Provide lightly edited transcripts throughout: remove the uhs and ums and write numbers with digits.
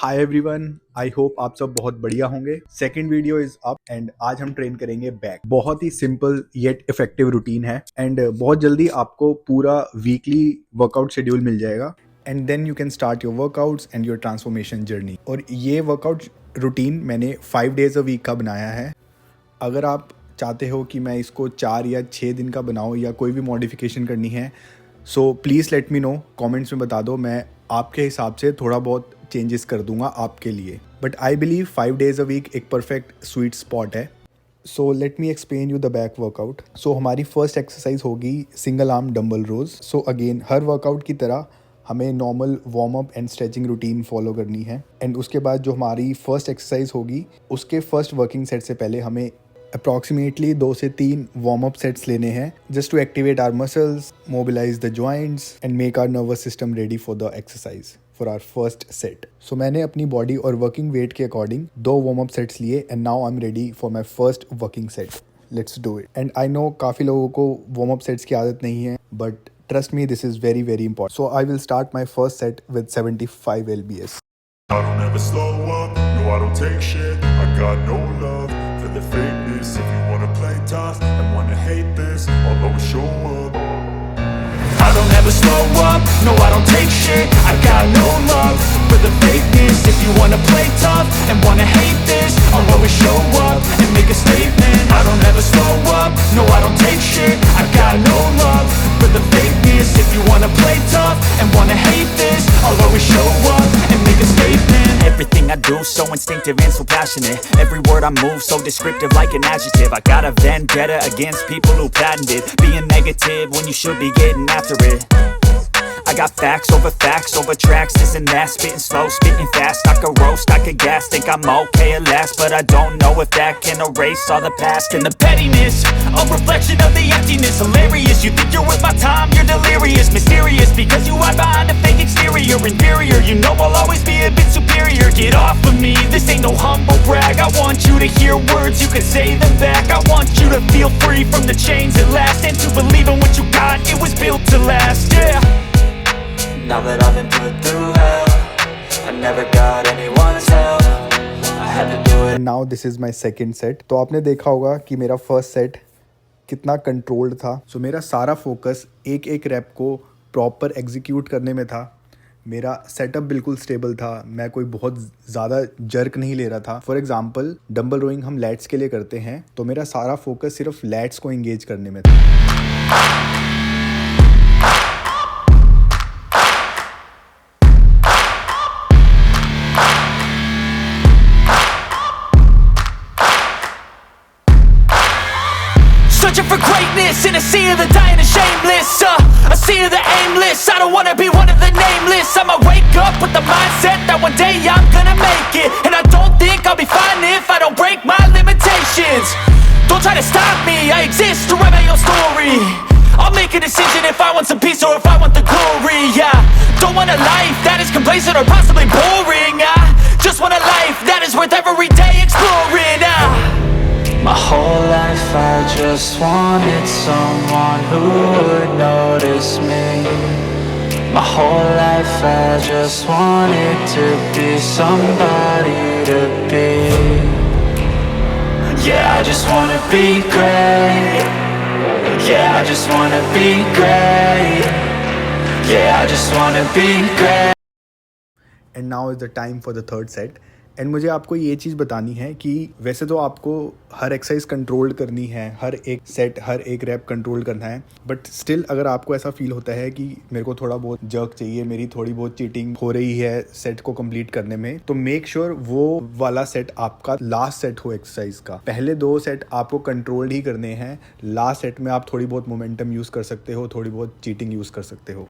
Hi everyone, I hope आप सब बहुत बढ़िया होंगे। Second video is up and आज हम ट्रेन करेंगे बैक। बहुत ही सिंपल येट इफेक्टिव रूटीन है एंड बहुत जल्दी आपको पूरा वीकली वर्कआउट शेड्यूल मिल जाएगा and then you can start your workouts and your transformation journey. और ये वर्कआउट रूटीन मैंने 5 डेज अ वीक का बनाया है। अगर आप चाहते हो कि मैं इसको 4 या 6 दिन का बनाऊँ या कोई भी मॉडिफिकेशन करनी है, so please let me know, comments में बता दो। मैं आपके हिसाब से थोड़ा बहुत चेंजेस कर दूंगा आपके लिए। But I believe 5 days a week एक परफेक्ट स्वीट स्पॉट है। So let me explain you the back workout. So हमारी फर्स्ट एक्सरसाइज होगी single arm dumbbell row. So again हर वर्कआउट की तरह हमें normal warm up and stretching routine follow करनी है एंड उसके बाद जो हमारी फर्स्ट एक्सरसाइज होगी उसके फर्स्ट वर्किंग सेट से पहले हमें अप्रॉक्सीमेटली 2 से 3 वार्म अप सेट्स लेने हैं just to activate our muscles, mobilise the joints and make our nervous system ready for the exercise for our first set. So मैंने अपनी बॉडी और वर्किंग वेट के अकॉर्डिंग 2 वार्म अप सेट्स लिए and now I am ready for my first working set. Let's do it. And I know काफ़ी लोगों को warm up sets की आदत नहीं है, but trust me, this is very very important. So I will start my first set with 75 lbs. I don't ever slow up, no I don't take shit. I got no love for the fakeness. If you wanna play tough and wanna hate this, I'll always show up. I don't ever slow up, no I don't take shit. I got no love for the fakeness. If you wanna play tough and wanna hate this, I'll always show up and make a statement. I don't ever slow up, no I don't take shit. I got no love for the fakeness. If you wanna play tough and wanna hate this, I'll always show up and make a statement. Everything I do so instinctive and so passionate. Every word I move so descriptive like an adjective. I got a vendetta against people who patented being negative when you should be getting after it. I got facts over tracks, this and that. Spitting slow, spitting fast. I could roast, I could gas. Think I'm okay at last, but I don't know if that can erase all the past. And the pettiness, a reflection of the emptiness. Hilarious, you think you're worth my time, you're delirious. Mysterious, because you hide behind a fake exterior. Inferior, you know I'll always be a bit superior. Get off of me, this ain't no humble brag. I want you to hear words, you can say them back. I want you to feel free from the chains at last, and to believe in what you got, it was built to last, yeah. Now that I've been put through hell, I never got anyone's help. I had to do it. And now this is my second set. तो आपने देखा होगा कि मेरा first set कितना controlled था। सो मेरा सारा फोकस एक एक रैप को प्रॉपर एग्जीक्यूट करने में था। मेरा सेटअप बिल्कुल स्टेबल था, मैं कोई बहुत ज़्यादा जर्क नहीं ले रहा था। फॉर एग्जांपल डंबल रोइंग हम लैट्स के लिए करते हैं, तो मेरा सारा फोकस सिर्फ लैट्स को एंगेज करने में था। Searching for greatness in a sea of the dying and shameless, a sea of the aimless. I don't wanna be one of the nameless. I'ma wake up with the mindset that one day I'm gonna make it, and I don't think I'll be fine if I don't break my limitations. Don't try to stop me, I exist to write my own story. I'll make a decision if I want some peace or if I want the glory. Yeah, don't want a life that is complacent or possibly boring. I just want a life that is worth every day exploring. My whole life I just wanted someone who would notice me. My whole life I just wanted to be somebody to be. Yeah, I just wanna be great. Yeah, I just wanna be great. Yeah, I just wanna be great. And now is the time for the third set. And मुझे आपको ये चीज़ बतानी है कि वैसे तो आपको हर exercise control करनी है, हर एक सेट, हर एक रैप कंट्रोल करना है, बट स्टिल अगर आपको ऐसा फील होता है कि मेरे को थोड़ा बहुत जर्क चाहिए, मेरी थोड़ी बहुत चीटिंग हो रही है सेट को कंप्लीट करने में, तो मेक श्योर वो वाला सेट आपका लास्ट सेट हो एक्सरसाइज का। पहले 2 सेट आपको कंट्रोल्ड ही करने हैं, लास्ट सेट में आप थोड़ी बहुत मोमेंटम यूज़ कर सकते हो, थोड़ी बहुत चीटिंग यूज़ कर सकते हो।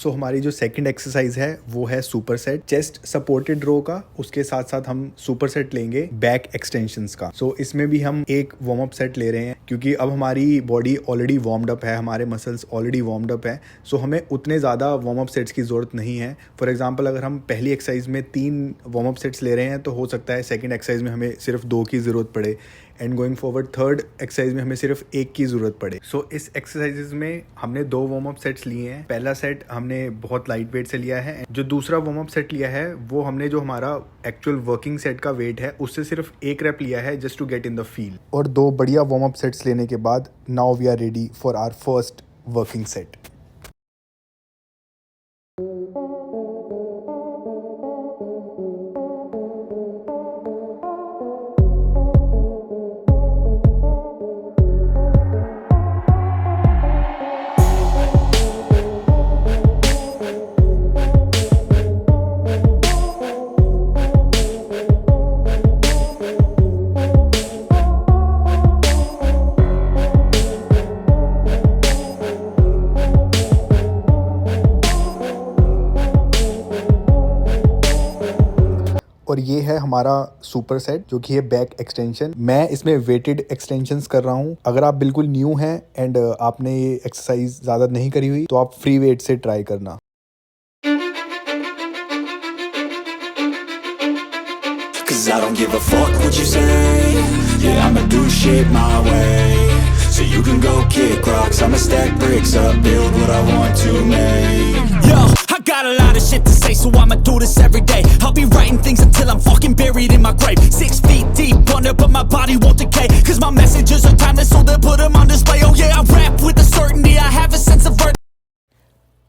सो हमारी जो सेकंड एक्सरसाइज है वो है सुपर सेट चेस्ट सपोर्टेड रो का, उसके साथ साथ हम सुपर सेट लेंगे बैक एक्सटेंशंस का। सो इसमें भी हम एक वार्म अप सेट ले रहे हैं क्योंकि अब हमारी बॉडी ऑलरेडी वार्म्ड अप है, हमारे मसल्स ऑलरेडी वार्म्ड अप है। सो हमें उतने ज़्यादा वार्म अप सेट्स की ज़रूरत नहीं है। फॉर एग्जाम्पल अगर हम पहली एक्सरसाइज में 3 वार्म अप सेट्स ले रहे हैं तो हो सकता है सेकंड एक्सरसाइज में हमें सिर्फ 2 की ज़रूरत पड़े and going forward third exercise में हमें सिर्फ 1 की ज़रूरत पड़े। सो इस एक्सरसाइजेज में हमने 2 वार्म अप सेट्स लिए हैं। पहला सेट हमने बहुत लाइट वेट से लिया है, जो दूसरा वार्म अप सेट लिया है वो हमने जो हमारा एक्चुअल वर्किंग सेट का वेट है उससे सिर्फ 1 रेप लिया है just to get in the feel. और 2 बढ़िया वार्म अप सेट्स लेने के बाद now we are ready for our first working set. और ये है हमारा सुपर सेट जो कि है बैक एक्सटेंशन। मैं इसमें वेटेड एक्सटेंशंस कर रहा हूँ। अगर आप बिल्कुल न्यू हैं एंड आपने ये एक्सरसाइज ज़्यादा नहीं करी हुई तो आप फ्री वेट से ट्राई करना। Cause I don't give a fuck what you say. Yeah, I'ma do shit my way. So you can go kick rocks, I'ma stack bricks up, build what I want to make. Yo, I got a lot of shit to say, so I'ma do this every day. I'll be writing things until I'm fucking buried in my grave. 6 feet deep under, but my body won't decay. Cause my messages are timeless, so they'll put them on display. Oh yeah, I rap with a certainty, I have a sense of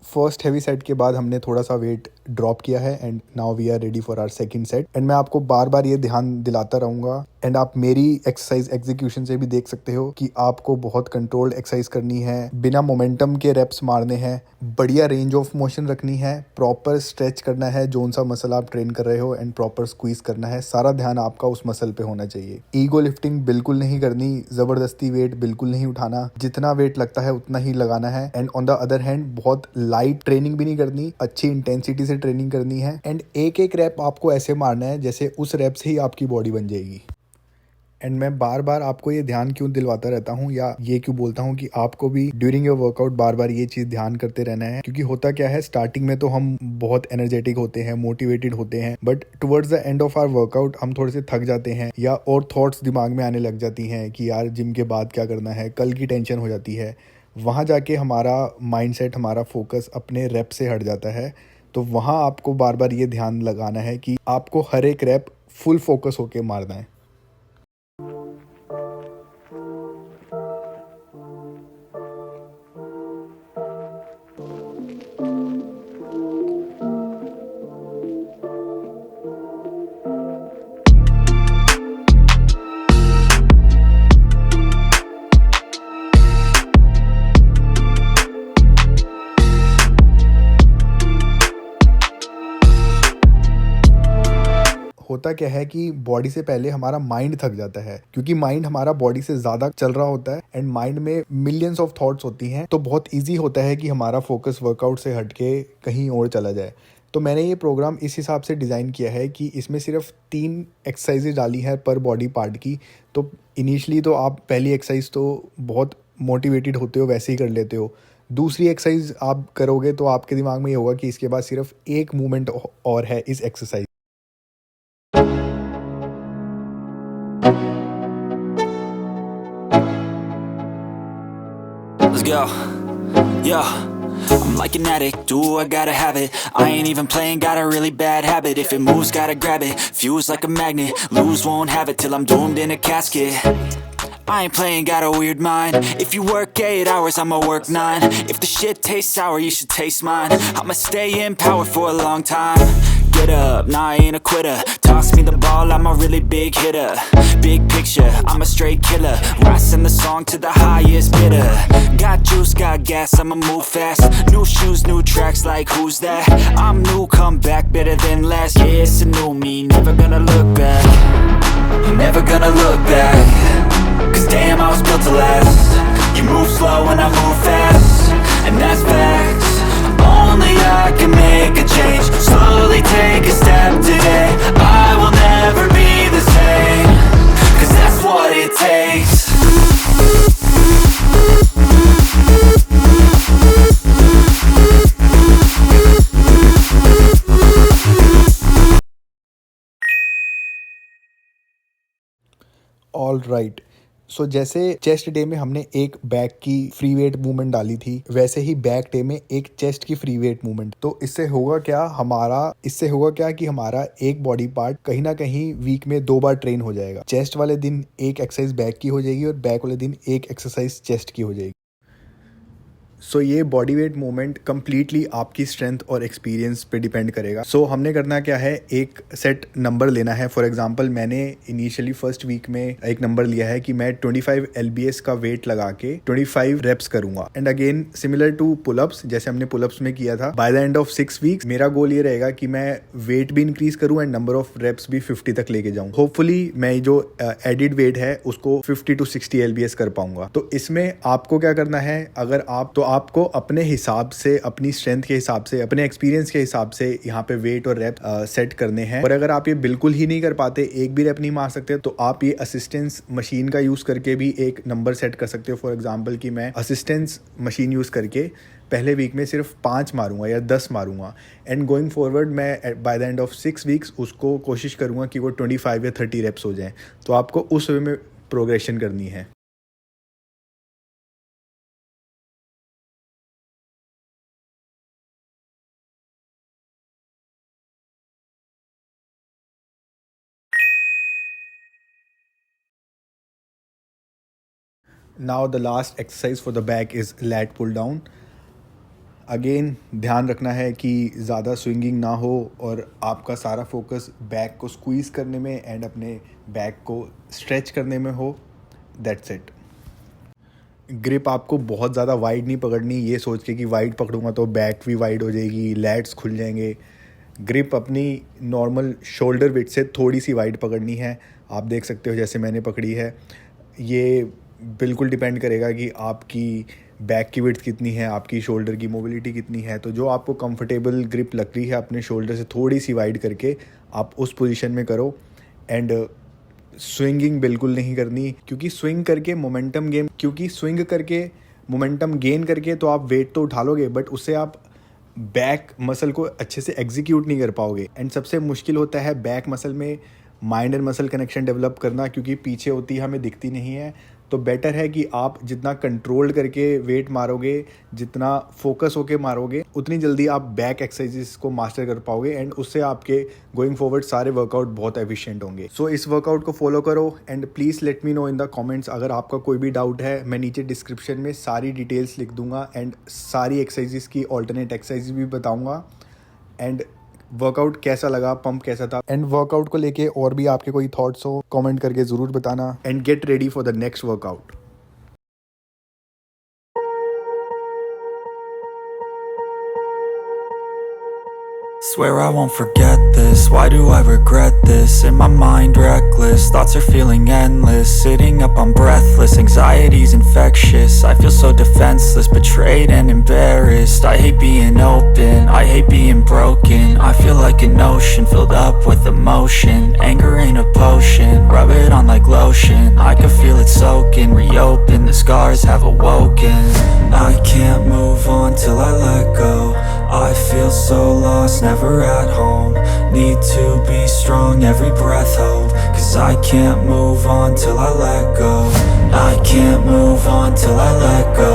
first heavy set के बाद हमने थोड़ा सा weight drop किया है and now we are ready for our second set. एंड मैं आपको बार बार ये ध्यान दिलाता रहूँगा एंड आप मेरी एक्सरसाइज एग्जीक्यूशन से भी देख सकते हो कि आपको बहुत कंट्रोल्ड एक्सरसाइज करनी है, बिना मोमेंटम के रेप्स मारने हैं, बढ़िया रेंज ऑफ मोशन रखनी है, प्रॉपर स्ट्रेच करना है जोन सा मसल आप ट्रेन कर रहे हो एंड प्रॉपर स्क्वीज करना है। सारा ध्यान आपका उस मसल पे होना चाहिए। ईगो लिफ्टिंग बिल्कुल नहीं करनी, जबरदस्ती वेट बिल्कुल नहीं उठाना, जितना वेट लगता है उतना ही लगाना है। And on the other hand बहुत लाइट ट्रेनिंग भी नहीं करनी, अच्छी इंटेंसिटी से ट्रेनिंग करनी है एंड एक एक रैप आपको ऐसे मारना है जैसे उस रैप से ही आपकी बॉडी बन जाएगी। एंड मैं बार बार आपको ये ध्यान क्यों दिलवाता रहता हूँ या ये क्यों बोलता हूँ कि आपको भी ड्यूरिंग योर वर्कआउट बार बार ये चीज़ ध्यान करते रहना है, क्योंकि होता क्या है स्टार्टिंग में तो हम बहुत एनर्जेटिक होते हैं, मोटिवेटेड होते हैं, but towards the end of our workout हम थोड़े से थक जाते हैं या और थॉट्स दिमाग में आने लग जाती हैं कि यार जिम के बाद क्या करना है, कल की टेंशन हो जाती है। वहाँ जाके हमारा माइंडसेट, हमारा फोकस अपने रैप से हट जाता है। तो वहाँ आपको बार बार ये ध्यान लगाना है कि आपको हर एक रैप फुल फोकस होके मारना है। होता क्या है कि बॉडी से पहले हमारा माइंड थक जाता है, क्योंकि माइंड हमारा बॉडी से ज़्यादा चल रहा होता है एंड माइंड में मिलियंस ऑफ थॉट्स होती हैं, तो बहुत इजी होता है कि हमारा फोकस वर्कआउट से हटके कहीं और चला जाए। तो मैंने ये प्रोग्राम इस हिसाब से डिज़ाइन किया है कि इसमें सिर्फ 3 एक्सरसाइजेज डाली हैं पर बॉडी पार्ट की। तो इनिशियली तो आप पहली एक्सरसाइज तो बहुत मोटिवेटेड होते हो, वैसे ही कर लेते हो। दूसरी एक्सरसाइज आप करोगे तो आपके दिमाग में ये होगा कि इसके बाद सिर्फ एक मूवमेंट और है इस exercise. Let's go. Yo, I'm like an addict, do I gotta have it. I ain't even playing, got a really bad habit. If it moves, gotta grab it, fuse like a magnet. Lose, won't have it till I'm doomed in a casket. I ain't playing, got a weird mind. If you work 8 hours, I'ma work 9. If the shit tastes sour, you should taste mine. I'ma stay in power for a long time. Get up, nah I ain't a quitter. Toss me the ball, I'm a really big hitter. Big picture, I'm a straight killer. Rising the song to the highest bidder. Got juice, got gas, I'ma move fast. New shoes, new tracks, like who's that? I'm new, come back, better than last. Yeah, it's a new me, never gonna look back. Never gonna look back. Cause damn, I was built to last. You move slow and I move fast, and that's facts. Only all right. So जैसे chest day में हमने एक back की free weight movement डाली थी, वैसे ही back day में एक चेस्ट की फ्री वेट मूवमेंट। तो इससे होगा क्या कि हमारा एक बॉडी पार्ट कहीं ना कहीं वीक में 2 बार ट्रेन हो जाएगा। चेस्ट वाले दिन एक एक्सरसाइज बैक की हो जाएगी और बैक वाले दिन एक एक्सरसाइज चेस्ट की हो जाएगी। सो ये बॉडी वेट मूवमेंट कंप्लीटली आपकी स्ट्रेंथ और एक्सपीरियंस पे डिपेंड करेगा। सो हमने करना क्या है, एक सेट नंबर लेना है। फॉर एग्जांपल मैंने इनिशियली फर्स्ट वीक में एक नंबर लिया है कि मैं 25 LBS का वेट लगा के 25 रेप्स करूंगा। And again similar to pullups, जैसे हमने पुलअप्स में किया था, by the end of 6 weeks मेरा गोल ये रहेगा कि मैं वेट भी इंक्रीज करूं एंड नंबर ऑफ रेप्स भी 50 तक लेके जाऊं। होपफुली मैं जो एडिड वेट है उसको 50 to 60 LBS कर पाऊंगा। तो इसमें आपको क्या करना है, अगर आपको अपने हिसाब से, अपनी स्ट्रेंथ के हिसाब से, अपने एक्सपीरियंस के हिसाब से यहाँ पे वेट और रैप सेट करने हैं। और अगर आप ये बिल्कुल ही नहीं कर पाते, एक भी रैप नहीं मार सकते, तो आप ये असिस्टेंस मशीन का यूज करके भी एक नंबर सेट कर सकते हो। फॉर एग्जांपल कि मैं असिस्टेंस मशीन यूज करके पहले वीक में सिर्फ 5 मारूंगा या 10 मारूंगा, एंड गोइंग फॉरवर्ड मैं bye the end of 6 weeks उसको कोशिश करूंगा कि वो 25 या 30 रेप्स हो जाएं। तो आपको उस वे में प्रोग्रेशन करनी है। Now the last exercise for the back is lat pull down. Again ध्यान रखना है कि ज़्यादा स्विंगिंग ना हो और आपका सारा फोकस बैक को स्क्वीज़ करने में एंड अपने बैक को स्ट्रेच करने में हो। That's it. ग्रिप आपको बहुत ज़्यादा वाइड नहीं पकड़नी, ये सोच के कि वाइड पकड़ूंगा तो बैक भी वाइड हो जाएगी, लैट्स खुल जाएंगे। ग्रिप अपनी नॉर्मल शोल्डर विड्थ से थोड़ी सी वाइड पकड़नी है। आप देख सकते हो जैसे मैंने पकड़ी है। ये बिल्कुल डिपेंड करेगा कि आपकी बैक की विड्थ कितनी है, आपकी शोल्डर की मोबिलिटी कितनी है। तो जो आपको कंफर्टेबल ग्रिप लग रही है, अपने शोल्डर से थोड़ी सी वाइड करके आप उस पोजीशन में करो। एंड स्विंगिंग बिल्कुल नहीं करनी, क्योंकि स्विंग करके मोमेंटम गेन करके तो आप वेट तो उठा लोगे, बट उससे आप बैक मसल को अच्छे से एग्जीक्यूट नहीं कर पाओगे। एंड सबसे मुश्किल होता है बैक मसल में mind and muscle connection develop करना, क्योंकि पीछे होती है हमें दिखती नहीं है। तो बेटर है कि आप जितना कंट्रोल्ड करके वेट मारोगे, जितना फोकस होके मारोगे, उतनी जल्दी आप बैक एक्सरसाइजेस को मास्टर कर पाओगे एंड उससे आपके गोइंग फॉरवर्ड सारे वर्कआउट बहुत एफिशिएंट होंगे। सो इस वर्कआउट को फॉलो करो and please let me know in the comments अगर आपका कोई भी डाउट है। मैं नीचे डिस्क्रिप्शन में सारी डिटेल्स लिख दूंगा एंड सारी एक्सरसाइजेस की ऑल्टरनेट एक्सरसाइज भी बताऊंगा। एंड वर्कआउट कैसा लगा, पंप कैसा था, एंड वर्कआउट को लेके और भी आपके कोई थॉट्स हो कमेंट करके ज़रूर बताना। And get ready for the next workout. Swear I won't forget this, why do I regret this? In my mind reckless, thoughts are feeling endless. Sitting up I'm breathless, anxiety's infectious. I feel so defenseless, betrayed and embarrassed. I hate being open, I hate being broken. I feel like an ocean filled up with emotion. Anger ain't a potion, rub it on like lotion. I can feel it soaking, reopen, the scars have awoken. I can't move on till I let go. I feel so lost, never at home. Need to be strong, every breath hold. 'Cause I can't move on till I let go. I can't move on till I let go.